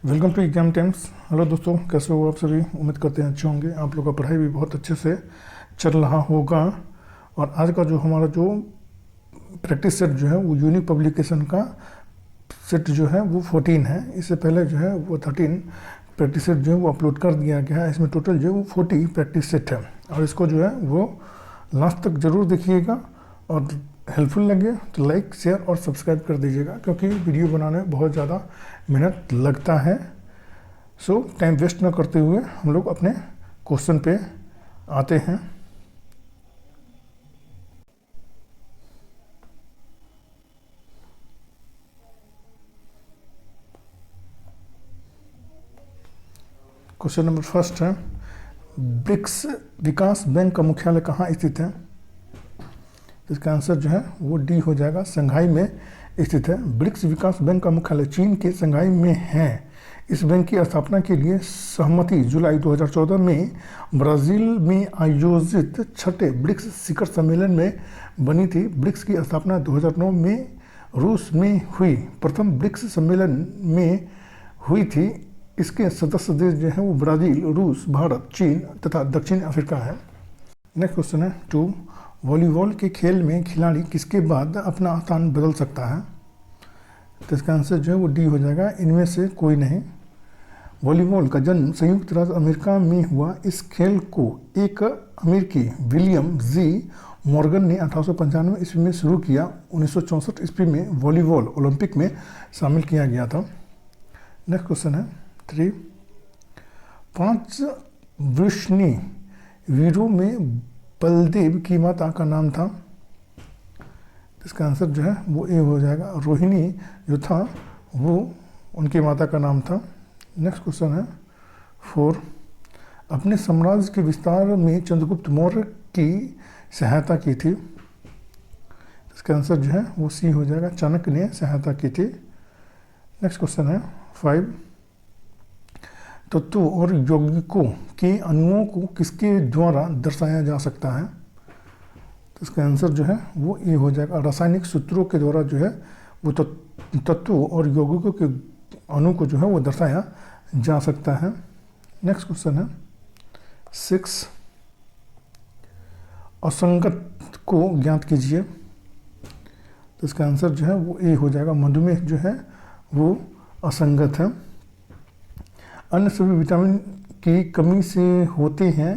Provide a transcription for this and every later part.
Welcome to exam times. Hello दोस्तों, कैसे हो आप सभी? उम्मीद करते हैं अच्छे होंगे। आप लोग का पढ़ाई भी बहुत अच्छे से चल रहा होगा। और आज का जो हमारा जो प्रैक्टिस सेट जो है वो यूनिक पब्लिकेशन का सेट जो है वो 14 है। इससे पहले जो है वो 13 प्रैक्टिस सेट जो है वो अपलोड कर दिया गया है। इसमें टोटल जो है वो 40 प्रैक्टिस सेट है। और इसको जो है वो लास्ट तक ज़रूर देखिएगा और हेल्पफुल लगे तो लाइक शेयर और सब्सक्राइब कर दीजिएगा, क्योंकि वीडियो बनाने में बहुत ज़्यादा मेहनत लगता है। सो टाइम वेस्ट ना करते हुए हम लोग अपने क्वेश्चन पे आते हैं। क्वेश्चन नंबर फर्स्ट है, ब्रिक्स विकास बैंक का मुख्यालय कहाँ स्थित है? इसका आंसर जो है वो डी हो जाएगा, संघाई में स्थित है। ब्रिक्स विकास बैंक का मुख्यालय चीन के संघाई में है। इस बैंक की स्थापना के लिए सहमति जुलाई 2014 में ब्राज़ील में आयोजित छठे ब्रिक्स शिखर सम्मेलन में बनी थी। ब्रिक्स की स्थापना 2009 में रूस में हुई प्रथम ब्रिक्स सम्मेलन में हुई थी। इसके सदस्य देश जो हैं वो ब्राज़ील, रूस, भारत, चीन तथा दक्षिण अफ्रीका है। नेक्स्ट क्वेश्चन है 2, वॉलीबॉल के खेल में खिलाड़ी किसके बाद अपना स्थान बदल सकता है? तो इसका आंसर जो है वो डी हो जाएगा, इनमें से कोई नहीं। वॉलीबॉल का जन्म संयुक्त राज्य अमेरिका में हुआ। इस खेल को एक अमेरिकी विलियम जी मॉर्गन ने 1895 ईस्वी में शुरू किया। 1964 ईस्वी में वॉलीबॉल ओलंपिक में शामिल किया गया था। नेक्स्ट क्वेश्चन है 3, 5 वृष्णि वीरों में बलदेव की माता का नाम था। इसका आंसर जो है वो ए हो जाएगा, रोहिणी जो था वो उनकी माता का नाम था। नेक्स्ट क्वेश्चन है 4, अपने साम्राज्य के विस्तार में चंद्रगुप्त मौर्य की सहायता की थी। इसका आंसर जो है वो सी हो जाएगा, चाणक्य ने सहायता की थी। नेक्स्ट क्वेश्चन है 5, तत्वों और यौगिकों के अणुओं को किसके द्वारा दर्शाया जा सकता है? तो इसका आंसर जो है वो ए हो जाएगा, रासायनिक सूत्रों के द्वारा जो है वो तत्वों और यौगिकों के अणु को जो है वो दर्शाया जा सकता है। नेक्स्ट क्वेश्चन है 6, असंगत को ज्ञात कीजिए। तो इसका आंसर जो है वो ए हो जाएगा, मधुमेह जो है वो असंगत है। अन्य सभी विटामिन की कमी से होते हैं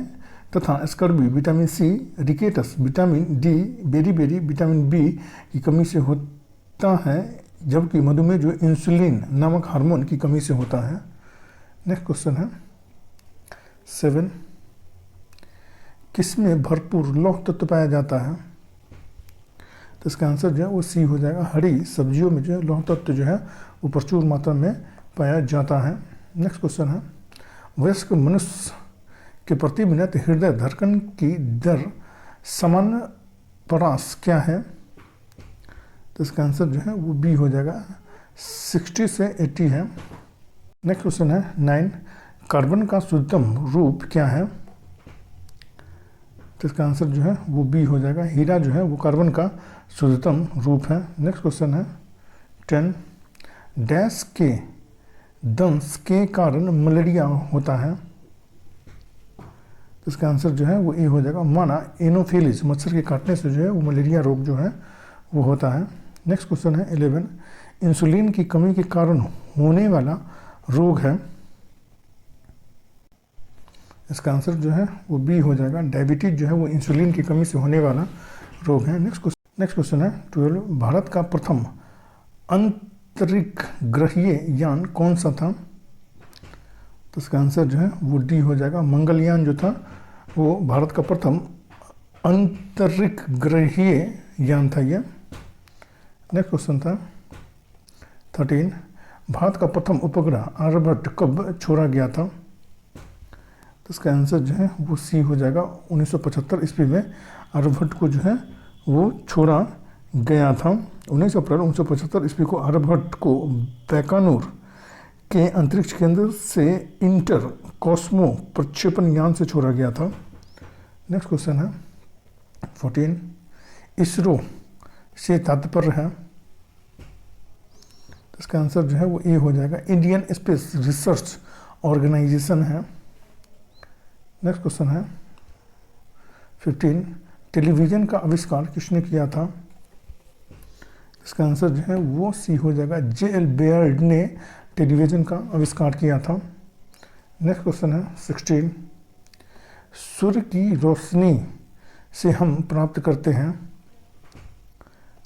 तथा scurvy, vitamin C, rickets, vitamin D, beriberi vitamin B की कमी से होता है, जबकि मधुमेह जो इंसुलिन नामक हार्मोन की कमी से होता है। नेक्स्ट क्वेश्चन है 7, किसमें भरपूर लौह तत्व पाया जाता है? तो इसका आंसर जो है वो सी हो जाएगा, हरी सब्जियों में जो है लौह तत्व जो है वो प्रचुर मात्रा में पाया जाता है। नेक्स्ट क्वेश्चन है, वयस्क मनुष्य के प्रति मिनट हृदय धड़कन की दर सामान्य परास क्या है? तो इसका आंसर जो है वो बी हो जाएगा, 60 से 80 है। नेक्स्ट क्वेश्चन है 9, कार्बन का शुद्धतम रूप क्या है? तो इसका आंसर जो है वो बी हो जाएगा, हीरा जो है वो कार्बन का शुद्धतम रूप है। नेक्स्ट क्वेश्चन है 10, डैश के दंश के कारण मलेरिया होता है। तो इसका आंसर जो है वो ए हो जाएगा, माना एनोफिलीज, मच्छर के काटने से जो है वो मलेरिया रोग जो है वो होता है। नेक्स्ट क्वेश्चन है 11, इंसुलिन की कमी के कारण होने वाला रोग है। इसका आंसर जो है वो बी हो जाएगा, डायबिटीज जो है वो इंसुलिन की कमी से होने वाला रोग है। नेक्स्ट क्वेश्चन है 12, भारत का प्रथम अंतरिक्षग्रहीय यान कौन सा था? तो इसका आंसर जो है वो डी हो जाएगा, मंगलयान जो था वो भारत का प्रथम अंतरिक्षग्रहीय यान था ये। नेक्स्ट क्वेश्चन था 13, भारत का प्रथम उपग्रह आर्यभट्ट कब छोड़ा गया था? तो इसका आंसर जो है वो सी हो जाएगा, 1975 ईस्वी में आर्यभट्ट को जो है वो छोड़ा गया था। 19 अप्रैल 1975 ईस्वी को आर्यभट्ट को बैकानूर के अंतरिक्ष केंद्र से इंटर कॉस्मो प्रक्षेपण यान से छोड़ा गया था। नेक्स्ट क्वेश्चन है 14, इसरो से तात्पर्य है? इसका आंसर जो है वो ए हो जाएगा। इंडियन स्पेस रिसर्च ऑर्गेनाइजेशन है। नेक्स्ट क्वेश्चन है 15, टेलीविज़न का आविष्कार किसने किया था? इसका आंसर जो है वो सी हो जाएगा। जे.एल. बेयर्ड ने टेलीविज़न का आविष्कार किया था। नेक्स्ट क्वेश्चन है 16, सूर्य की रोशनी से हम प्राप्त करते हैं।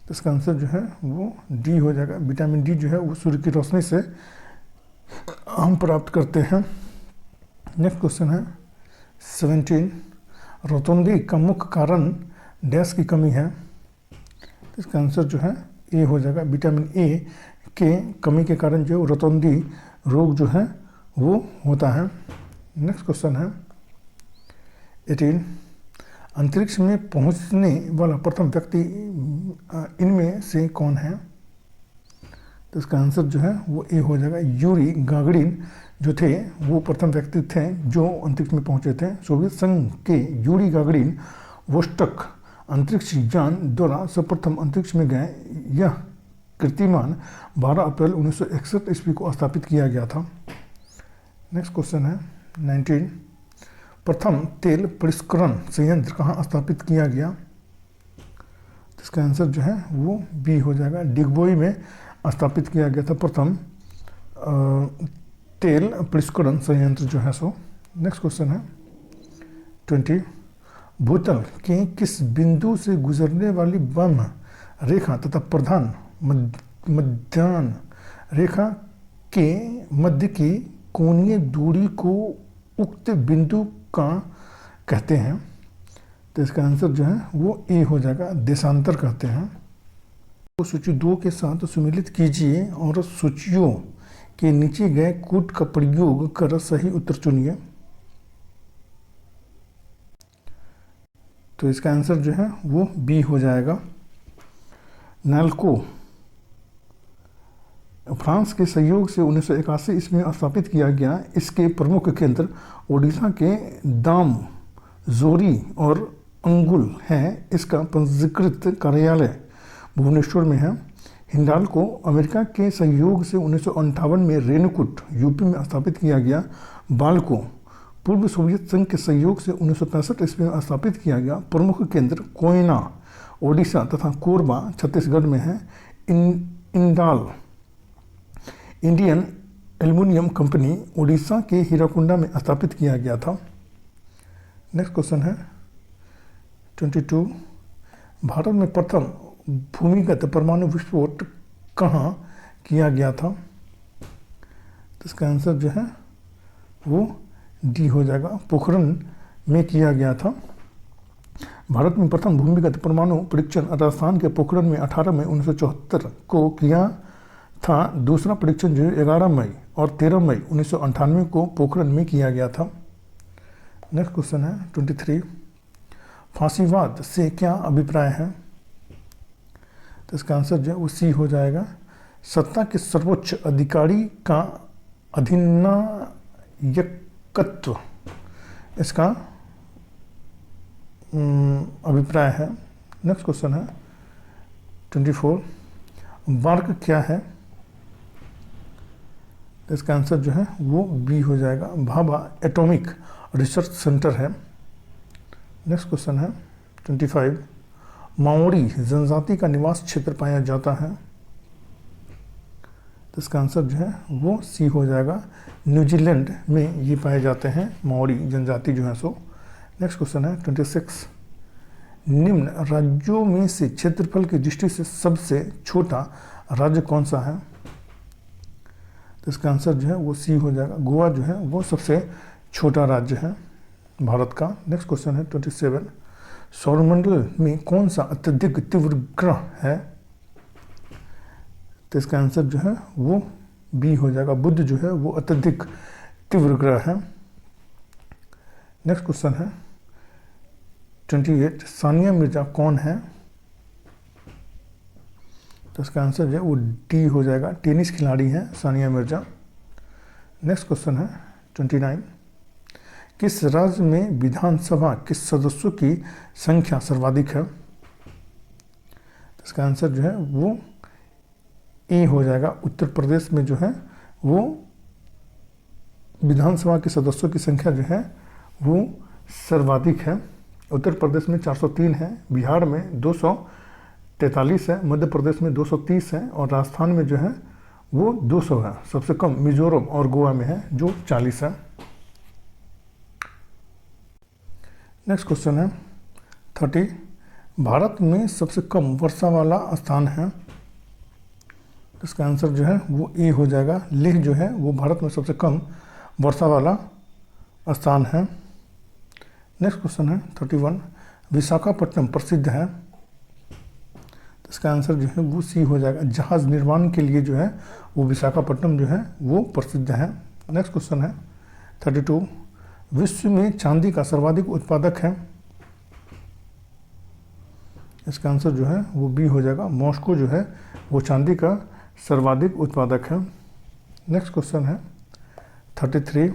तो इसका आंसर जो है वो डी हो जाएगा। विटामिन डी जो है वो सूर्य की रोशनी से हम प्राप्त करते हैं। नेक्स्ट क्वेश्चन है 17, रोतुंडी का मुख्य कारण डैश की कमी है। तो इसका आंसर जो है ए हो जाएगा। विटामिन ए के कमी के कारण जो रोतुंडी रोग जो है वो होता है। नेक्स्ट क्वेश्चन है 18, अंतरिक्ष में पहुंचने वाला प्रथम व्यक्ति इनमें से कौन है? तो इसका आंसर जो है वो ए हो जाएगा। यूरी गागरिन जो थे वो प्रथम व्यक्ति थे जो अंतरिक्ष में पहुंचे थे। सोवियत संघ के यूरी गागरिन वोस्टक अंतरिक्ष यान द्वारा सर्वप्रथम अंतरिक्ष में गए। यह कीर्तिमान 12 अप्रैल 1961 ईस्वी को स्थापित किया गया था। नेक्स्ट क्वेश्चन है 19, प्रथम तेल परिष्करण संयंत्र कहाँ स्थापित किया गया? तो इसका आंसर जो है वो बी हो जाएगा। डिगबोई में स्थापित किया गया था प्रथम तेल परिष्करण संयंत्र जो है सो। नेक्स्ट क्वेश्चन है 20, भूतल के किस बिंदु से गुजरने वाली वाम रेखा तथा प्रधान मध्याह्न रेखा के मध्य की कोणीय दूरी को उक्त बिंदु का कहते हैं? तो इसका आंसर जो है वो ए हो जाएगा। देशांतर कहते हैं। तो सूची 2 के साथ सुमेलित कीजिए और सूचियों के नीचे गए कूट का प्रयोग कर सही उत्तर चुनिए। तो इसका आंसर जो है वो बी हो जाएगा। नालको फ्रांस के सहयोग से 1981 इसमें स्थापित किया गया। इसके प्रमुख केंद्र ओडिशा के दाम जोरी और अंगुल है। इसका पंजीकृत कार्यालय भुवनेश्वर में है। हिंडाल्को अमेरिका के सहयोग से 1958 में रेणुकूट यूपी में स्थापित किया गया। बाल्को पूर्व सोवियत संघ के सहयोग से 1965 ईस्वी में स्थापित किया गया। प्रमुख केंद्र कोयना ओडिशा तथा कोरबा छत्तीसगढ़ में है। Indal Indian aluminium company Odisha के हीराकुंडा में स्थापित किया गया था। नेक्स्ट क्वेश्चन है 22, भारत में प्रथम भूमिगत परमाणु विस्फोट कहाँ किया गया था? तो इसका आंसर जो है वो डी हो जाएगा। पोखरण में किया गया था। भारत में प्रथम भूमिगत परमाणु परीक्षण राजस्थान के पोखरण में 18 मई 1974 को किया था। दूसरा परीक्षण जो 11 मई और 13 मई 1998 को पोखरण में किया गया था। नेक्स्ट क्वेश्चन है 23, फांसीवाद से क्या अभिप्राय है? तो इसका आंसर जो है वो सी हो जाएगा। सत्ता के सर्वोच्च अधिकारी का अधिनायकत्व इसका अभिप्राय है। नेक्स्ट क्वेश्चन है 24, वार्क क्या है? तो इसका आंसर जो है वो बी हो जाएगा। भाभा एटॉमिक रिसर्च सेंटर है। नेक्स्ट क्वेश्चन है 25, माओरी जनजाति का निवास क्षेत्र पाया जाता है। तो इसका आंसर जो है वो सी हो जाएगा। न्यूजीलैंड में ये पाए जाते हैं माओरी जनजाति जो है सो। नेक्स्ट क्वेश्चन है 26, निम्न राज्यों में से क्षेत्रफल की दृष्टि से सबसे छोटा राज्य कौन सा है? तो इसका आंसर जो है वो सी हो जाएगा। गोवा जो है वो सबसे छोटा राज्य है भारत का। नेक्स्ट क्वेश्चन है 27, सौरमंडल में कौन सा अत्यधिक तीव्र ग्रह है? तो इसका आंसर जो है वो बी हो जाएगा। बुध जो है वो अत्यधिक तीव्र ग्रह है। नेक्स्ट क्वेश्चन है 28, सानिया मिर्जा कौन है? तो इसका आंसर जो है वो डी हो जाएगा। टेनिस खिलाड़ी हैं सानिया मिर्जा। नेक्स्ट क्वेश्चन है 29, किस राज्य में विधानसभा के सदस्यों की संख्या सर्वाधिक है? तो इसका आंसर जो है वो ए हो जाएगा। उत्तर प्रदेश में जो है वो विधानसभा के सदस्यों की संख्या जो है वो सर्वाधिक है। उत्तर प्रदेश में 403 है, बिहार में 243 है, मध्य प्रदेश में 230 है और राजस्थान में जो है वो 200 है। सबसे कम मिजोरम और गोवा में है जो 40 है। नेक्स्ट क्वेश्चन है 30। भारत में सबसे कम वर्षा वाला स्थान है। इसका आंसर जो है वो ए हो जाएगा। लेह जो है वो भारत में सबसे कम वर्षा वाला स्थान है। नेक्स्ट क्वेश्चन है 31। विशाखापट्टनम प्रसिद्ध है। तो इसका आंसर जो है वो सी हो जाएगा। जहाज निर्माण के लिए जो है वो विशाखापट्टनम जो है वो प्रसिद्ध है। नेक्स्ट क्वेश्चन है 32। विश्व में चांदी का सर्वाधिक उत्पादक है। इसका आंसर जो है वो बी हो जाएगा। मॉस्को जो है वो चांदी का सर्वाधिक उत्पादक है। नेक्स्ट क्वेश्चन है 33।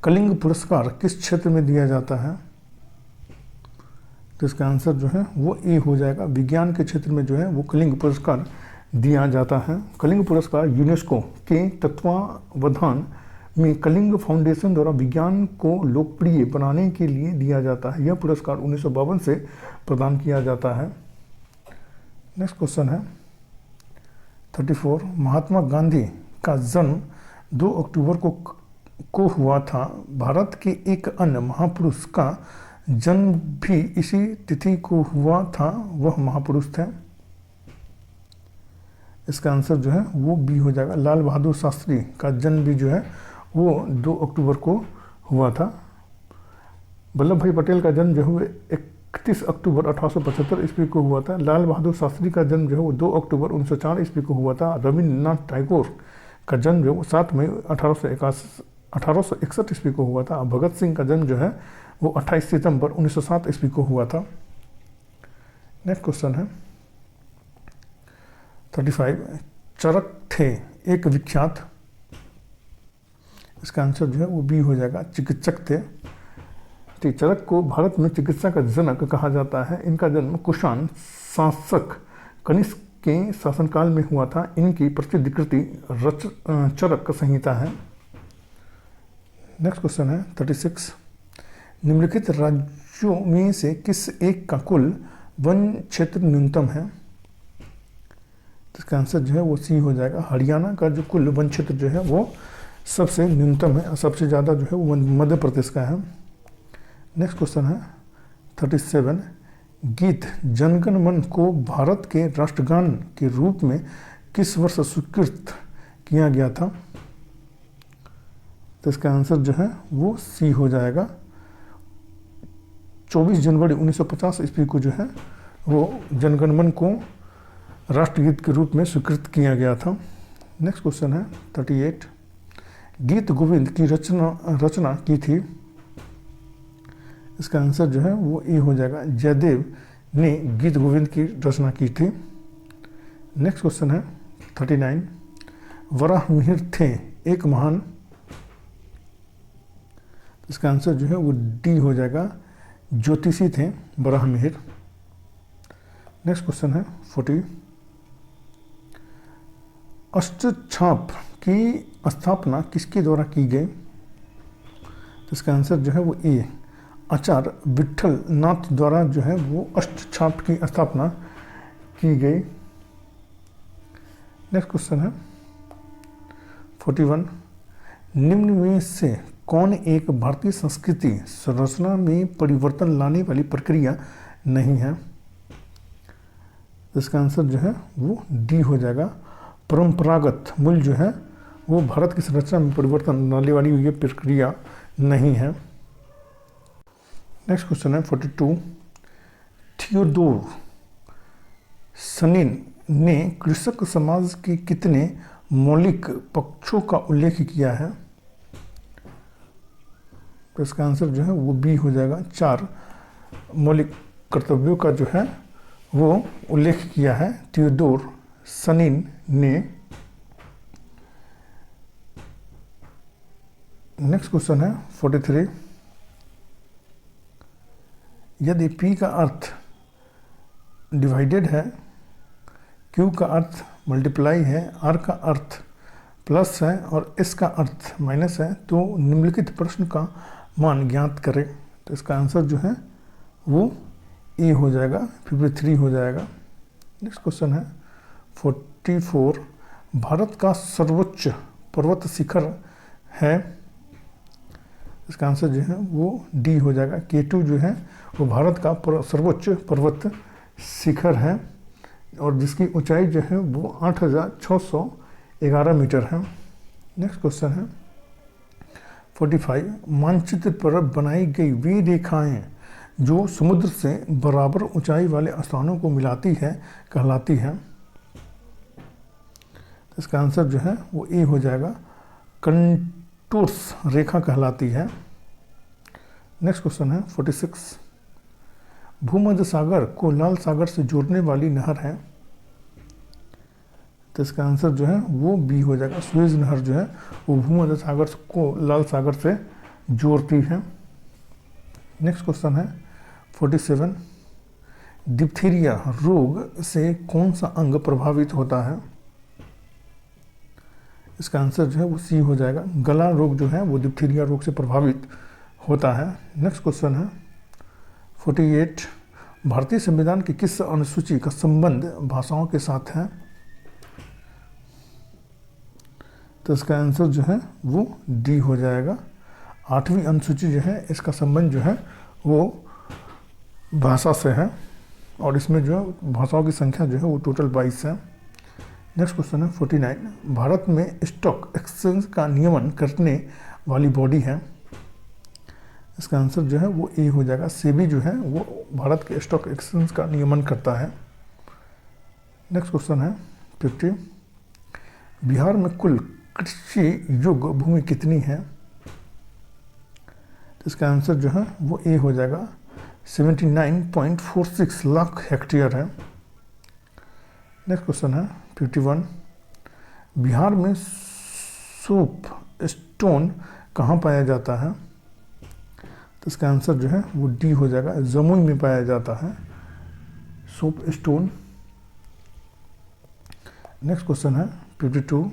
कलिंग पुरस्कार किस क्षेत्र में दिया जाता है। तो इसका आंसर जो है वो ए हो जाएगा। विज्ञान के क्षेत्र में जो है वो कलिंग पुरस्कार दिया जाता है। कलिंग पुरस्कार यूनेस्को के तत्वावधान में कलिंग फाउंडेशन द्वारा विज्ञान को लोकप्रिय बनाने के लिए दिया जाता है। यह पुरस्कार 1952 से प्रदान किया जाता है। नेक्स्ट क्वेश्चन है 34। महात्मा गांधी का जन्म 2 अक्टूबर को हुआ था। भारत के एक अन्य महापुरुष का जन्म भी इसी तिथि को हुआ था। वह महापुरुष थे। इसका आंसर जो है वो बी हो जाएगा। लाल बहादुर शास्त्री का जन्म भी जो है वो 2 अक्टूबर को हुआ था। वल्लभ भाई पटेल का जन्म जो है 31 अक्टूबर 1875 ईस्वी को हुआ था। लाल बहादुर शास्त्री का जन्म जो है वो 2 अक्टूबर 1904 ईस्वी को हुआ था। रविन्द्रनाथ टैगोर का जन्म जो है वो 7 मई 1861 ईस्वी को हुआ था। भगत सिंह का जन्म जो है वो 28 सितंबर 1907 ईस्वी को हुआ था। नेक्स्ट क्वेश्चन है 35। चरक थे एक विख्यात। इसका आंसर जो है वो बी हो जाएगा। चिकित्सक थे। ठीक, चरक को भारत में चिकित्सा का जनक कहा जाता है। इनका जन्म कुषाण शासक कनिष्क के शासनकाल में हुआ था। इनकी प्रसिद्ध कृति चरक संहिता है। नेक्स्ट क्वेश्चन है 36। निम्नलिखित राज्यों में से किस एक का कुल वन क्षेत्र न्यूनतम है। इसका आंसर जो है वो सी हो जाएगा। हरियाणा का जो कुल वन क्षेत्र जो है वो सबसे न्यूनतम है। सबसे ज़्यादा जो है वो मध्य प्रदेश का है। नेक्स्ट क्वेश्चन है 37। गीत जनगण मन को भारत के राष्ट्रगान के रूप में किस वर्ष स्वीकृत किया गया था। तो इसका आंसर जो है वो सी हो जाएगा। 24 जनवरी 1950 ईस्वी को जो है वो जनगण मन को राष्ट्रगीत के रूप में स्वीकृत किया गया था। नेक्स्ट क्वेश्चन है 38। गीत गोविंद की रचना की थी। इसका आंसर जो है वो ए हो जाएगा। जयदेव ने गीत गोविंद की रचना की थी। नेक्स्ट क्वेश्चन है 39। वराहमिहिर थे एक महान। इसका आंसर जो है वो डी हो जाएगा। ज्योतिषी थे वराहमिहिर। नेक्स्ट क्वेश्चन है 40। अष्टछाप की स्थापना किसके द्वारा की गई। इसका आंसर जो है वो ए आचार्य विठल नाथ द्वारा जो है वो अष्टछाप की स्थापना की गई। नेक्स्ट क्वेश्चन है 41। निम्न में से कौन एक भारतीय संस्कृति संरचना में परिवर्तन लाने वाली प्रक्रिया नहीं है। इसका आंसर जो है वो डी हो जाएगा। परंपरागत मूल्य जो है वो भारत की संरचना में परिवर्तन लाने वाली ये प्रक्रिया नहीं है। नेक्स्ट क्वेश्चन है 42। थियोडोर सनिन ने कृषक समाज के कितने मौलिक पक्षों का उल्लेख किया है। तो इसका आंसर जो है वो बी हो जाएगा। 4 मौलिक कर्तव्यों का जो है वो उल्लेख किया है थियोडोर सनिन ने। नेक्स्ट क्वेश्चन है 43। यदि P का अर्थ डिवाइडेड है, Q का अर्थ मल्टीप्लाई है, आर का अर्थ प्लस है और एस का अर्थ माइनस है, तो निम्नलिखित प्रश्न का मान ज्ञात करें। तो इसका आंसर जो है वो ए हो जाएगा, 53 हो जाएगा। नेक्स्ट क्वेश्चन है 44, भारत का सर्वोच्च पर्वत शिखर है। इसका आंसर जो है वो डी हो जाएगा, K2 जो है वो भारत का सर्वोच्च पर्वत शिखर है और जिसकी ऊंचाई जो है वो 8611 मीटर है। नेक्स्ट क्वेश्चन है 45, मानचित्र पर बनाई गई वे रेखाएं जो समुद्र से बराबर ऊंचाई वाले स्थानों को मिलाती है कहलाती है। इसका आंसर जो है वो ए हो जाएगा, कंटूर्स रेखा कहलाती है। नेक्स्ट क्वेश्चन है 46, भूमध्य सागर को लाल सागर से जोड़ने वाली नहर है। तो इसका आंसर जो है वो बी हो जाएगा, सुएज नहर जो है वो भूमध्य सागर को लाल सागर से जोड़ती है। नेक्स्ट क्वेश्चन है 47, डिप्थीरिया रोग से कौन सा अंग प्रभावित होता है। इसका आंसर जो है वो सी हो जाएगा, गला रोग जो है वो डिप्थीरिया रोग से प्रभावित होता है। नेक्स्ट क्वेश्चन है 48, भारतीय संविधान की किस अनुसूची का संबंध भाषाओं के साथ है। तो इसका आंसर जो है वो डी हो जाएगा, 8वीं अनुसूची जो है इसका संबंध जो है वो भाषा से है और इसमें जो भाषाओं की संख्या जो है वो टोटल 22 है। नेक्स्ट क्वेश्चन है 49, भारत में स्टॉक एक्सचेंज का नियमन करने वाली बॉडी है। इसका आंसर जो है वो ए हो जाएगा, सेबी जो है वो भारत के स्टॉक एक्सचेंज का नियमन करता है। नेक्स्ट क्वेश्चन है 50, बिहार में कुल कृषि योग्य भूमि कितनी है। तो इसका आंसर जो है वो ए हो जाएगा, 79.46 लाख हेक्टेयर है। नेक्स्ट क्वेश्चन है 51, बिहार में सोप स्टोन कहाँ पाया जाता है। तो इसका आंसर जो है वो डी हो जाएगा, जमुई में पाया जाता है सोप स्टोन। नेक्स्ट क्वेश्चन है 52,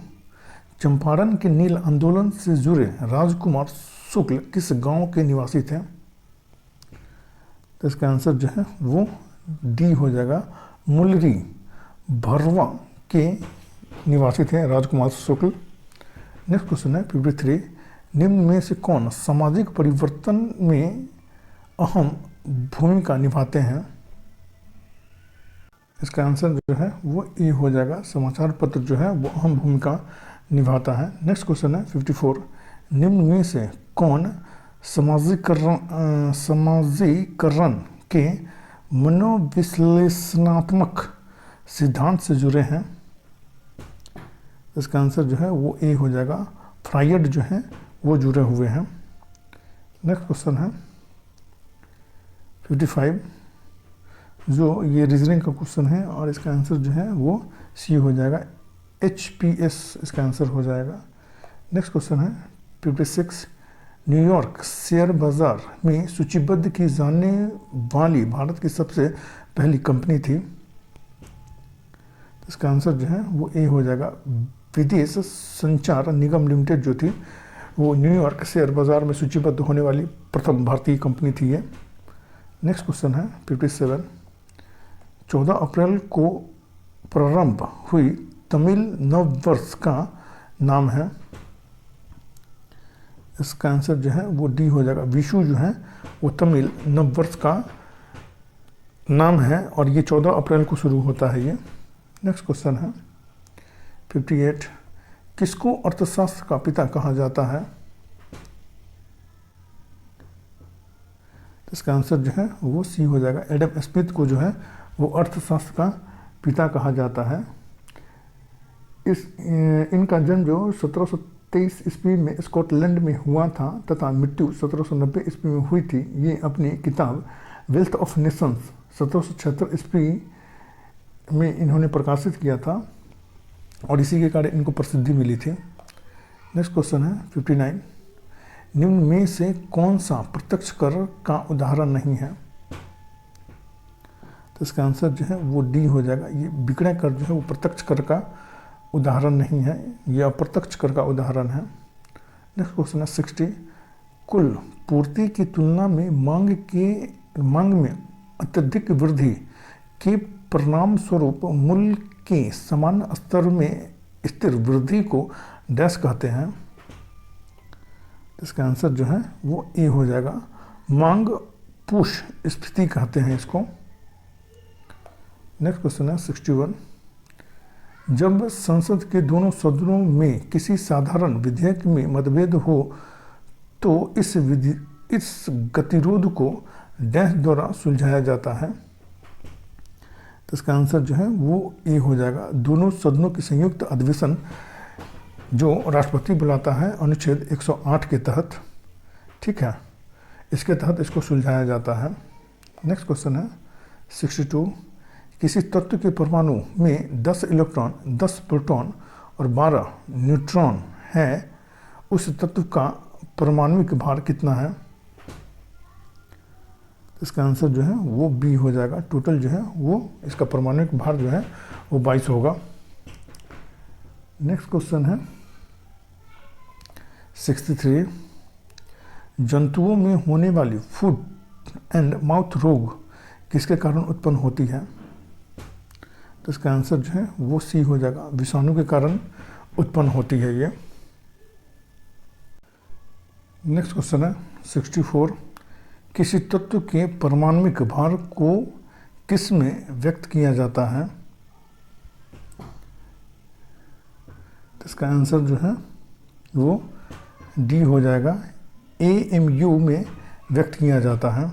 चंपारण के नील आंदोलन से जुड़े राजकुमार शुक्ल किस गांव के निवासी थे। तो इसका आंसर जो है वो डी हो जाएगा, मुलरी भरवा के निवासी थे राजकुमार शुक्ल। नेक्स्ट क्वेश्चन है 53, निम्न में से कौन सामाजिक परिवर्तन में अहम भूमिका निभाते हैं। इसका आंसर जो है वो ए हो जाएगा, समाचार पत्र जो है वो अहम भूमिका निभाता है। नेक्स्ट क्वेश्चन है 54, निम्न में से कौन समाजीकरण के मनोविश्लेषणात्मक सिद्धांत से जुड़े हैं। इसका आंसर जो है वो ए हो जाएगा, फ्रायड जो है वो जुड़े हुए हैं। नेक्स्ट क्वेश्चन है 55, जो ये रीजनिंग का क्वेश्चन है और इसका आंसर जो है वो सी हो जाएगा, HPS इसका आंसर हो जाएगा। नेक्स्ट क्वेश्चन है 56, न्यूयॉर्क शेयर बाजार में सूचीबद्ध की जाने वाली भारत की सबसे पहली कंपनी थी। इसका आंसर जो है वो ए हो जाएगा, विदेश संचार निगम लिमिटेड जो थी वो न्यूयॉर्क शेयर बाजार में सूचीबद्ध होने वाली प्रथम भारतीय कंपनी थी ये। नेक्स्ट क्वेश्चन है 57, 14 अप्रैल को प्रारंभ हुई तमिल नववर्ष का नाम है। इसका आंसर जो है वो डी हो जाएगा, विशु जो है वो तमिल नववर्ष का नाम है और ये 14 अप्रैल को शुरू होता है ये। नेक्स्ट क्वेश्चन है 58, किसको अर्थशास्त्र का पिता कहा जाता है। इसका आंसर जो है वो सी हो जाएगा, एडम स्मिथ को जो है वो अर्थशास्त्र का पिता कहा जाता है। इनका जन्म जो 1723 ईस्वी में स्कॉटलैंड में हुआ था तथा मृत्यु 1790 ईस्वी में हुई थी। ये अपनी किताब वेल्थ ऑफ नेशंस 1776 ईस्वी में इन्होंने प्रकाशित किया था और इसी के कारण इनको प्रसिद्धि मिली थी। नेक्स्ट क्वेश्चन है 59, निम्न में से कौन सा प्रत्यक्ष कर का उदाहरण नहीं है। तो इसका आंसर जो है वो डी हो जाएगा। ये विक्रय कर जो है वो प्रत्यक्ष कर का उदाहरण नहीं है, यह अप्रत्यक्ष कर का उदाहरण है। नेक्स्ट क्वेश्चन है 60, कुल पूर्ति की तुलना में मांग में अत्यधिक वृद्धि के परिणाम स्वरूप मूल्य के समान स्तर में स्थिर वृद्धि को डैश कहते हैं। इसका आंसर जो है वो ए हो जाएगा, मांग पुश स्फीति कहते हैं इसको। नेक्स्ट क्वेश्चन है 61, जब संसद के दोनों सदनों में किसी साधारण विधेयक में मतभेद हो तो इस गतिरोध को डैश द्वारा सुलझाया जाता है। तो इसका आंसर जो है वो ए हो जाएगा, दोनों सदनों की संयुक्त अधिवेशन जो राष्ट्रपति बुलाता है अनुच्छेद 108 के तहत, ठीक है, इसके तहत इसको सुलझाया जाता है। नेक्स्ट क्वेश्चन है 62, किसी तत्व के परमाणु में 10 इलेक्ट्रॉन, 10 प्रोटॉन और 12 न्यूट्रॉन है, उस तत्व का परमाणुविक भार कितना है? इसका आंसर जो है वो बी हो जाएगा, टोटल जो है वो इसका परमाणुविक भार जो है वो 22 होगा। नेक्स्ट क्वेश्चन है 63, जंतुओं में होने वाली फुट एंड माउथ रोग किसके कारण उत्पन्न होती है? तो इसका आंसर जो है वो सी हो जाएगा, विषाणु के कारण उत्पन्न होती है ये। नेक्स्ट क्वेश्चन है 64, किसी तत्व के परमाणुविक भार को किस में व्यक्त किया जाता है? तो इसका आंसर जो है वो डी हो जाएगा, AMU में व्यक्त किया जाता है।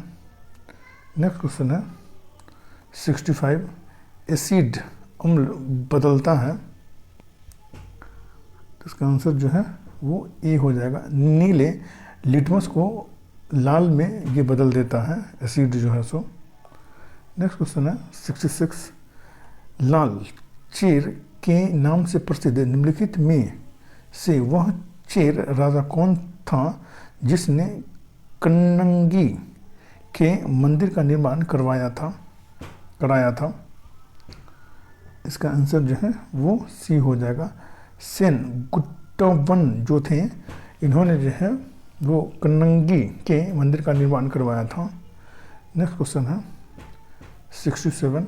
नेक्स्ट क्वेश्चन है 65, एसिड अम्ल बदलता है, तो इसका आंसर जो है वो ए हो जाएगा, नीले लिटमस को लाल में ये बदल देता है एसिड जो है सो। नेक्स्ट क्वेश्चन है 66, लाल चेर के नाम से प्रसिद्ध निम्नलिखित में से वह चेर राजा कौन था जिसने कन्नंगी के मंदिर का निर्माण कराया था? इसका आंसर जो है वो सी हो जाएगा, सेनगुट्टवन जो थे इन्होंने जो है वो कन्नंगी के मंदिर का निर्माण करवाया था। नेक्स्ट क्वेश्चन है 67,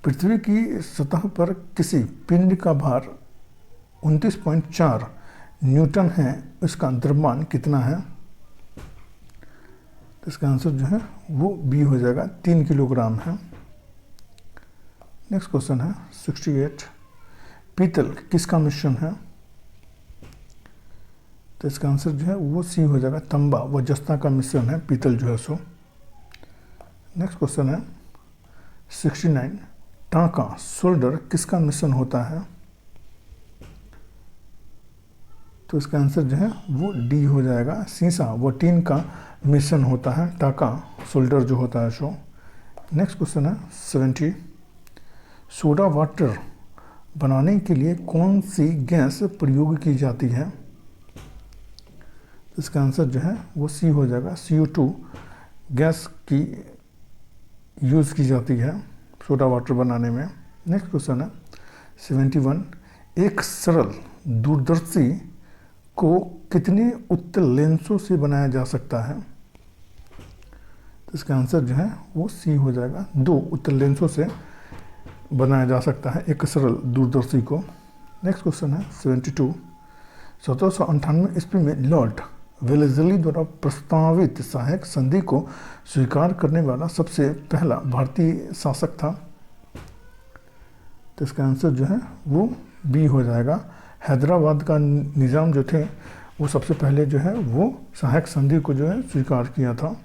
पृथ्वी की सतह पर किसी पिंड का भार 29.4 न्यूटन है, इसका द्रव्यमान कितना है? तो इसका आंसर जो है वो बी हो जाएगा, 3 किलोग्राम है। नेक्स्ट क्वेश्चन है 68, पीतल किसका मिश्रण है? तो इसका आंसर जो है वो सी हो जाएगा, तांबा व जस्ता का मिश्रण है पीतल जो है सो। नेक्स्ट क्वेश्चन है 69, टांका शोल्डर किसका मिश्रण होता है? तो इसका आंसर जो है वो डी हो जाएगा, सीसा व टीन का मिश्रण होता है टाका शोल्डर जो होता है सो। नेक्स्ट क्वेश्चन है 70, सोडा वाटर बनाने के लिए कौन सी गैस प्रयोग की जाती है? इसका आंसर जो है वो सी हो जाएगा, CO2 गैस की यूज़ की जाती है सोडा वाटर बनाने में। नेक्स्ट क्वेश्चन है 71, एक सरल दूरदर्शी को कितने उत्तल लेंसों से बनाया जा सकता है? तो इसका आंसर जो है वो सी हो जाएगा, 2 उत्तल लेंसों से बनाया जा सकता है एक सरल दूरदर्शी को। नेक्स्ट क्वेश्चन है 72, 1798 ईस्वी में लॉर्ड वेलेस्ली द्वारा प्रस्तावित सहायक संधि को स्वीकार करने वाला सबसे पहला भारतीय शासक था? तो इसका आंसर जो है वो बी हो जाएगा, हैदराबाद का निज़ाम जो थे वो सबसे पहले जो है वो सहायक संधि को जो है स्वीकार किया था।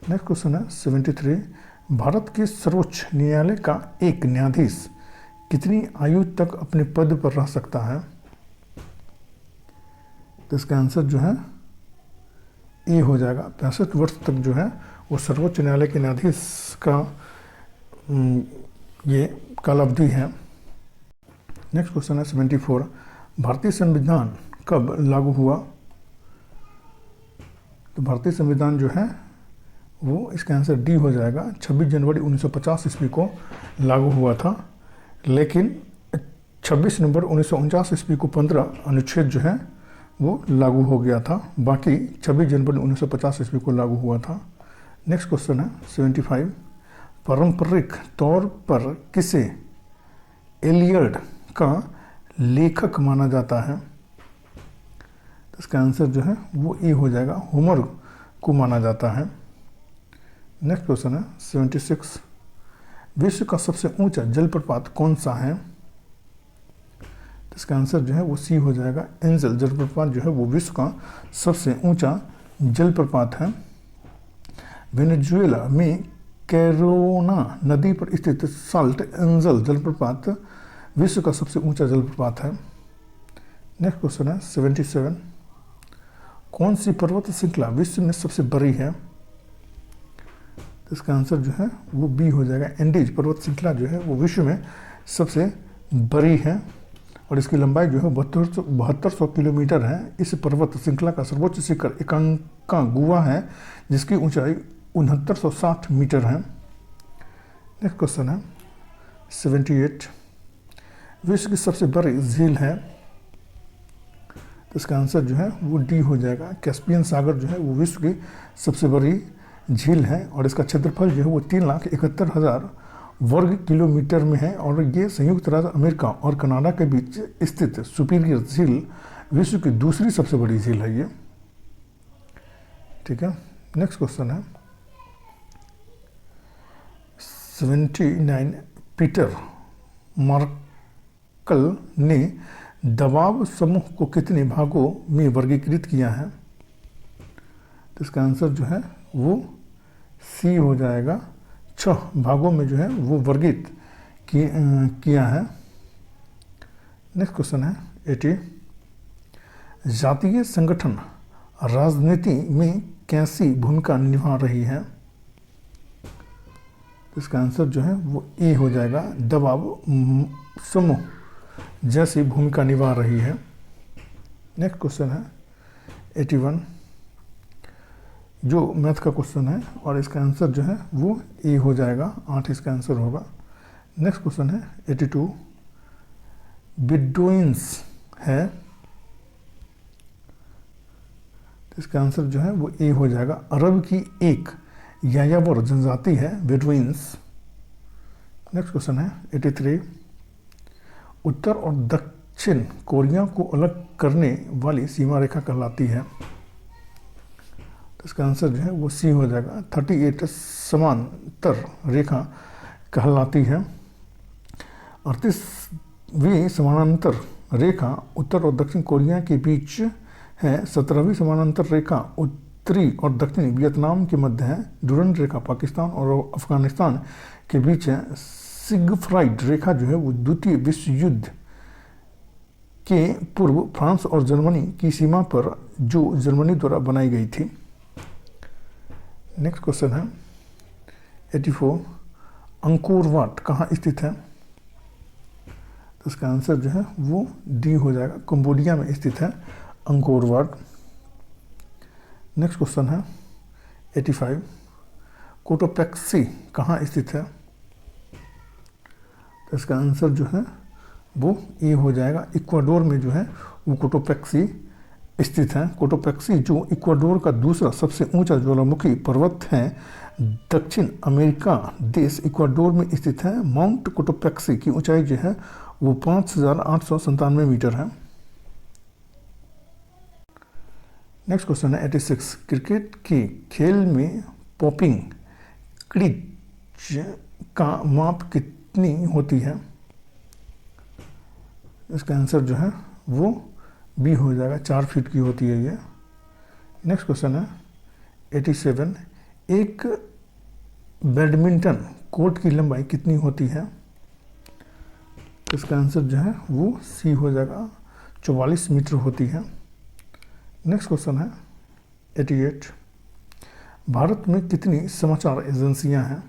नेक्स्ट क्वेश्चन है 73, भारत के सर्वोच्च न्यायालय का एक न्यायाधीश कितनी आयु तक अपने पद पर रह सकता है? तो इसका आंसर जो है ए हो जाएगा, 65 वर्ष तक जो है वो सर्वोच्च न्यायालय के न्यायाधीश का ये कालावधि है। नेक्स्ट क्वेश्चन है 74, भारतीय संविधान कब लागू हुआ? तो भारतीय संविधान जो है वो इसका आंसर डी हो जाएगा। 26 जनवरी 1950 ईस्वी को लागू हुआ था, लेकिन 26 नवंबर 1949 ईस्वी को 15 अनुच्छेद जो है वो लागू हो गया था। बाकी 26 जनवरी 1950 ईस्वी को लागू हुआ था। नेक्स्ट क्वेश्चन है 75। पारंपरिक तौर पर किसे एलियड का लेखक माना जाता है? तो इसका आंसर जो है वो ए हो जाएगा, होमर को माना जाता है। नेक्स्ट क्वेश्चन है 76। विश्व का सबसे ऊंचा जलप्रपात कौन सा है? तो इसका आंसर जो है वो सी हो जाएगा, एंजल जलप्रपात जो है वो विश्व का सबसे ऊंचा जलप्रपात है। वेनेजुएला में कैरोना नदी पर स्थित साल्ट एंजल जलप्रपात विश्व का सबसे ऊंचा जलप्रपात है। नेक्स्ट क्वेश्चन है 77। कौन सी पर्वत श्रृंखला विश्व में सबसे बड़ी है? तो इसका आंसर जो है वो बी हो जाएगा, एंडीज पर्वत श्रृंखला जो है वो विश्व में सबसे बड़ी है और इसकी लंबाई जो है 7200 किलोमीटर है। इस पर्वत श्रृंखला का सर्वोच्च शिखर एकांकागुआ है, जिसकी ऊंचाई 6960 मीटर है। नेक्स्ट क्वेश्चन है 78। विश्व की सबसे बड़ी झील है? तो इसका आंसर जो है वो डी हो जाएगा, कैस्पियन सागर जो है वो विश्व की सबसे बड़ी झील है और इसका क्षेत्रफल जो है वो 3,71,000 वर्ग किलोमीटर में है और ये संयुक्त राज्य अमेरिका और कनाडा के बीच स्थित सुपीरियर झील विश्व की दूसरी सबसे बड़ी झील है ये। ठीक है। नेक्स्ट क्वेश्चन है 79। पीटर मार्कल ने दबाव समूह को कितने भागों में वर्गीकृत किया है? तो इसका आंसर जो है वो सी हो जाएगा, 6 भागों में जो है वो वर्गीकृत किया है। नेक्स्ट क्वेश्चन है 80। जातीय संगठन राजनीति में कैसी भूमिका निभा रही है? तो इसका आंसर जो है वो ए हो जाएगा, दबाव समूह जैसी भूमिका निभा रही है। नेक्स्ट क्वेश्चन है 81, जो मैथ का क्वेश्चन है और इसका आंसर जो है वो ए हो जाएगा, 8 इसका आंसर होगा। नेक्स्ट क्वेश्चन है 82, बेडुइन्स है, तो इसका आंसर जो है वो ए हो जाएगा, अरब की एक यायावर जनजाति है बेडुइन्स। नेक्स्ट क्वेश्चन है 83, उत्तर और दक्षिण कोरिया को अलग करने वाली सीमा रेखा कहलाती है? तो इसका आंसर जो है वो सी हो जाएगा, 38 समांतर रेखा कहलाती है। 38वीं समानांतर रेखा उत्तर और दक्षिण कोरिया के बीच है। 17वीं समानांतर रेखा उत्तरी और दक्षिणी वियतनाम के मध्य है। डुरंड रेखा पाकिस्तान और अफगानिस्तान के बीच है। सिगफ्राइड रेखा जो है वो द्वितीय विश्व युद्ध के पूर्व फ्रांस और जर्मनी की सीमा पर जो जर्मनी द्वारा बनाई गई थी। नेक्स्ट क्वेश्चन है 84, अंकोर वाट कहाँ स्थित है? तो इसका आंसर जो है वो डी हो जाएगा, कंबोडिया में स्थित है अंकोर वाट। नेक्स्ट क्वेश्चन है 85, कोटोपैक्सी कहाँ स्थित है? तो इसका आंसर जो है वो ए हो जाएगा, इक्वाडोर में जो है वो कोटोपैक्सी स्थित है। कोटोपैक्सी जो इक्वाडोर का दूसरा सबसे ऊंचा ज्वालामुखी पर्वत है। दक्षिण अमेरिका देश इक्वाडोर में स्थित है। माउंट कोटोपैक्सी की ऊंचाई जो है वो 5,897 मीटर है। नेक्स्ट क्वेश्चन है 86, क्रिकेट के खेल में पॉपिंग क्रीज का माप कितनी होती है? इसका आंसर जो है वो बी हो जाएगा, 4 फीट की होती है ये। नेक्स्ट क्वेश्चन है 87, एक बैडमिंटन कोर्ट की लंबाई कितनी होती है? इसका आंसर जो है वो सी हो जाएगा, 44 मीटर होती है। नेक्स्ट क्वेश्चन है 88, भारत में कितनी समाचार एजेंसियां हैं?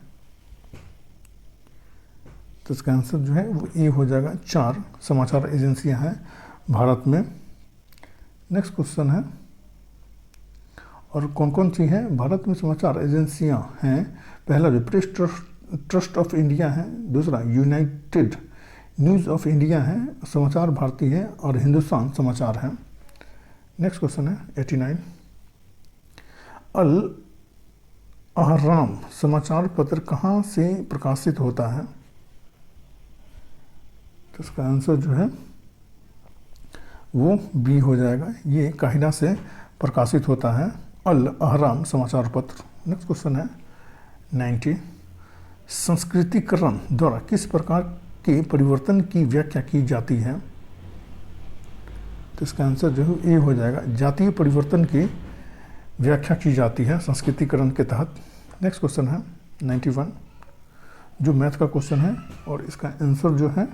तो इसका आंसर जो है वो ए हो जाएगा, 4 समाचार एजेंसियां हैं भारत में। नेक्स्ट क्वेश्चन है और कौन कौन सी हैं? भारत में समाचार एजेंसियां हैं, पहला जो प्रेस ट्रस्ट ऑफ इंडिया है, दूसरा यूनाइटेड न्यूज़ ऑफ इंडिया है, समाचार भारती है और हिंदुस्तान समाचार है। नेक्स्ट क्वेश्चन है 89, अल अहराम समाचार पत्र कहाँ से प्रकाशित होता है? तो इसका आंसर जो है वो बी हो जाएगा, ये काहिरा से प्रकाशित होता है अल अहराम समाचार पत्र। नेक्स्ट क्वेश्चन है 90, संस्कृतिकरण द्वारा किस प्रकार के परिवर्तन की व्याख्या की जाती है? तो इसका आंसर जो है ए हो जाएगा, जातीय परिवर्तन की व्याख्या की जाती है संस्कृतिकरण के तहत। नेक्स्ट क्वेश्चन है 91, जो मैथ का क्वेश्चन है और इसका आंसर जो है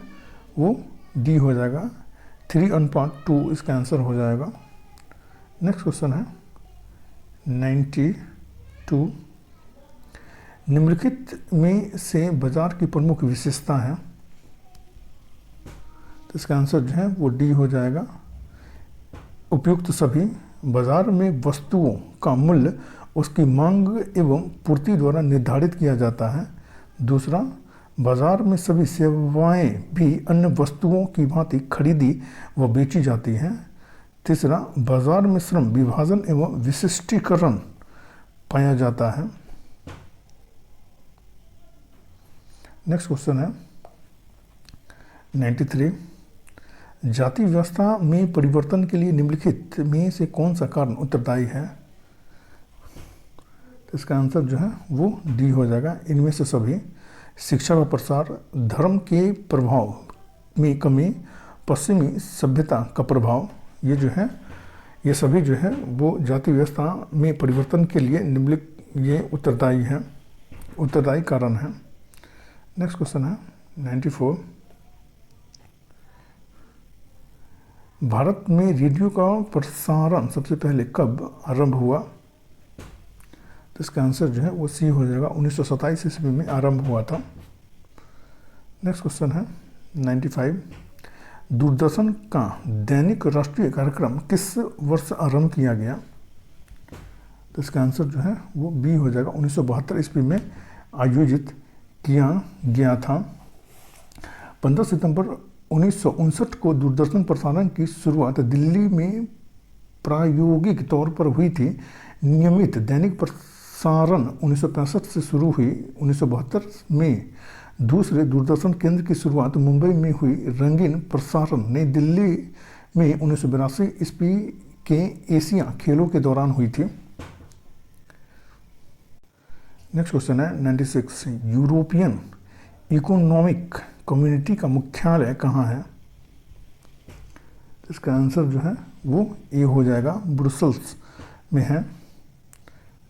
वो डी हो जाएगा, 3/2 इसका आंसर हो जाएगा। नेक्स्ट क्वेश्चन है 92, निम्नलिखित में से बाजार की प्रमुख विशेषता है? तो इसका आंसर जो है वो डी हो जाएगा, उपयुक्त सभी। बाजार में वस्तुओं का मूल्य उसकी मांग एवं पूर्ति द्वारा निर्धारित किया जाता है। दूसरा, बाजार में सभी सेवाएं भी अन्य वस्तुओं की भांति खरीदी व बेची जाती हैं। तीसरा, बाजार में श्रम विभाजन एवं विशिष्टीकरण पाया जाता है। नेक्स्ट क्वेश्चन है 93, जाति व्यवस्था में परिवर्तन के लिए निम्नलिखित में से कौन सा कारण उत्तरदायी है? तो इसका आंसर जो है वो डी हो जाएगा, इनमें से सभी। शिक्षा का प्रसार, धर्म के प्रभाव में कमी, पश्चिमी सभ्यता का प्रभाव, ये जो है ये सभी जो है वो जाति व्यवस्था में परिवर्तन के लिए निम्नलिखित ये उत्तरदायी कारण है। नेक्स्ट क्वेश्चन है 94, भारत में रेडियो का प्रसारण सबसे पहले कब आरंभ हुआ? तो इसका आंसर जो है वो सी हो जाएगा, 1927 ईस्वी में आरंभ हुआ था। नेक्स्ट क्वेश्चन है 95, दूरदर्शन का दैनिक राष्ट्रीय कार्यक्रम किस वर्ष आरंभ किया गया? तो इसका आंसर जो है वो बी हो जाएगा, 1972 ईस्वी में आयोजित किया गया था। 15 सितंबर 1959 को दूरदर्शन प्रसारण की शुरुआत दिल्ली में प्रायोगिक तौर पर हुई थी। नियमित दैनिक प्रसारण 1965 से शुरू हुई। 1972 में दूसरे दूरदर्शन केंद्र की शुरुआत मुंबई में हुई। रंगीन प्रसारण नई दिल्ली में 1982 ईस्वी के एशिया खेलों के दौरान हुई थी। नेक्स्ट क्वेश्चन है 96, यूरोपियन इकोनॉमिक कम्युनिटी का मुख्यालय कहाँ है? इसका आंसर जो है वो ए हो जाएगा, ब्रुसेल्स में है।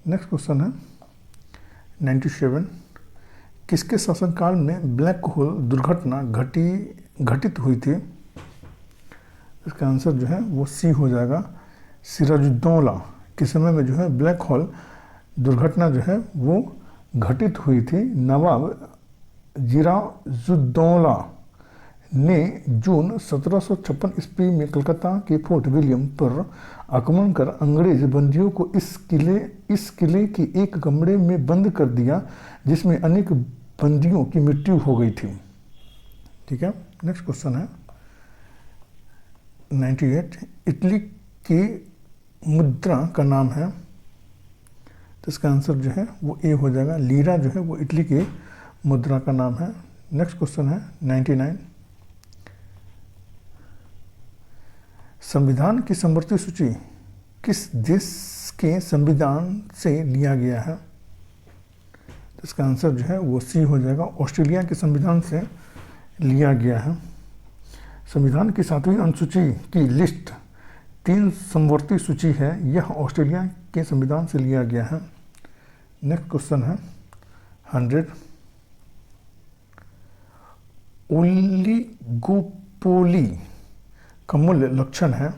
नेक्स्ट क्वेश्चन है 97, किसके शासनकाल में ब्लैक होल दुर्घटना घटित हुई थी? इसका आंसर जो है वो सी हो जाएगा, सिराजुद्दौला के समय में जो है ब्लैक होल दुर्घटना जो है वो घटित हुई थी। नवाब सिराजुद्दौला ने जून 1756 ईस्वी में कलकत्ता के फोर्ट विलियम पर आक्रमण कर अंग्रेज बंदियों को इस किले की एक कमरे में बंद कर दिया, जिसमें अनेक बंदियों की मृत्यु हो गई थी। ठीक है। नेक्स्ट क्वेश्चन है 98, इटली की मुद्रा का नाम है? तो इसका आंसर जो है वो ए हो जाएगा, लीरा जो है वो इटली की मुद्रा का नाम है। नेक्स्ट क्वेश्चन है 99, संविधान की समवर्ती सूची किस देश के संविधान से लिया गया है? तो इसका आंसर जो है वो सी हो जाएगा, ऑस्ट्रेलिया के संविधान से लिया गया है। संविधान की 7वीं अनुसूची की लिस्ट 3 समवर्ती सूची है, यह ऑस्ट्रेलिया के संविधान से लिया गया है। नेक्स्ट क्वेश्चन है 100, ओलिगोपोली का मूल लक्षण है?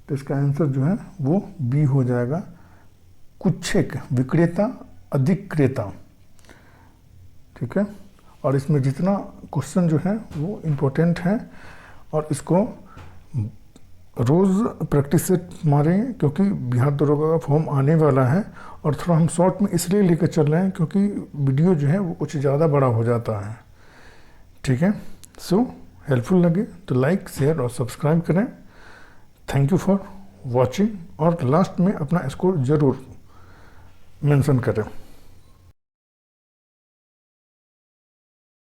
तो इसका आंसर जो है वो बी हो जाएगा, कुछेक विक्रेता अधिक्रेता। ठीक है। और इसमें जितना क्वेश्चन जो है वो इम्पोर्टेंट है और इसको रोज़ प्रैक्टिस सेट मारें, क्योंकि बिहार दरोगा का फॉर्म आने वाला है। और थोड़ा हम शॉर्ट में इसलिए लेकर चल रहे हैं क्योंकि वीडियो जो है वो कुछ ज़्यादा बड़ा हो जाता है, ठीक है। सो हेल्पफुल लगे तो लाइक, शेयर और सब्सक्राइब करें। थैंक यू फॉर वॉचिंग, और लास्ट में अपना स्कोर ज़रूर मेंशन करें।